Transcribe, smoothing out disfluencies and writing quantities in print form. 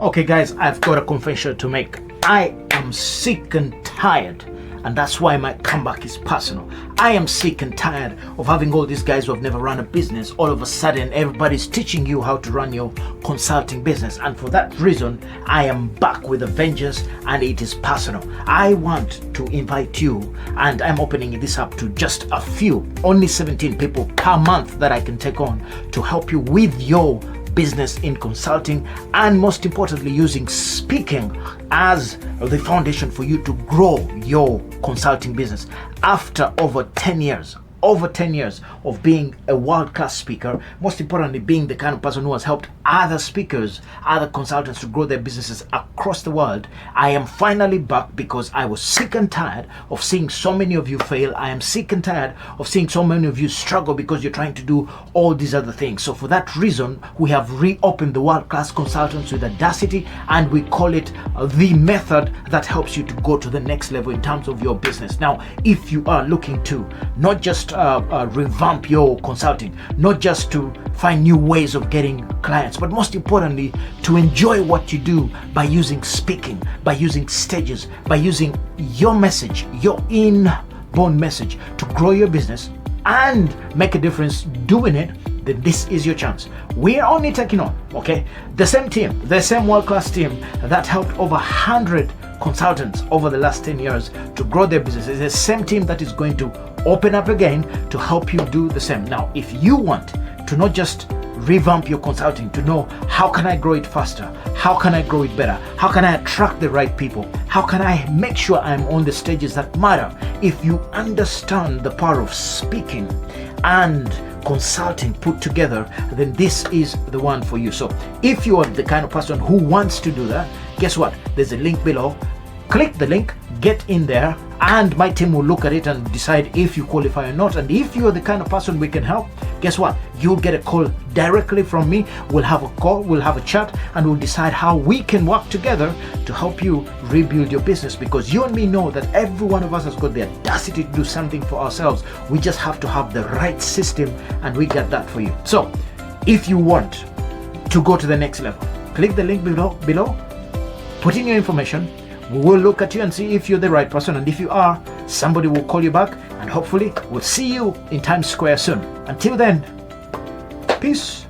Okay guys, I've got a confession to make. I am sick and tired, and that's why my comeback is personal. I am sick and tired of having all these guys who have never run a business. All of a sudden, everybody's teaching you how to run your consulting business. And for that reason, I am back with a vengeance, and it is personal. I want to invite you, and I'm opening this up to just a few, only 17 people per month that I can take on to help you with your business in consulting, and most importantly using speaking as the foundation for you to grow your consulting business. After over 10 years of being a world-class speaker, most importantly being the kind of person who has helped other speakers, other consultants to grow their businesses across the world, I am finally back because I was sick and tired of seeing so many of you fail. I am sick and tired of seeing so many of you struggle because you're trying to do all these other things. So for that reason, we have reopened the world-class consultants with audacity, and we call it the method that helps you to go to the next level in terms of your business. Now, if you are looking to not just revamp your consulting, not just to find new ways of getting clients, but most importantly to enjoy what you do by using speaking, by using stages, by using your message, your inborn message to grow your business and make a difference doing it, then this is your chance. We're only taking on, the same team, the same world-class team that helped over 100 consultants over the last 10 years to grow their businesses. The same team that is going to open up again to help you do the same. Now, if you want to not just revamp your consulting, to know how can I grow it faster, how can I grow it better, how can I attract the right people, how can I make sure I'm on the stages that matter, if you understand the power of speaking and consulting put together, then this is the one for you. So if you are the kind of person who wants to do that, guess what? There's a link below. Click the link, get in there, and my team will look at it and decide if you qualify or not. And if you're the kind of person we can help, guess what? You'll get a call directly from me. We'll have a call, we'll have a chat, and we'll decide how we can work together to help you rebuild your business, because you and me know that every one of us has got the audacity to do something for ourselves. We just have to have the right system, and we got that for you. So if you want to go to the next level, click the link below, put in your information. We will look at you and see if you're the right person, and if you are, somebody will call you back, and hopefully we'll see you in Times Square soon. Until then, peace.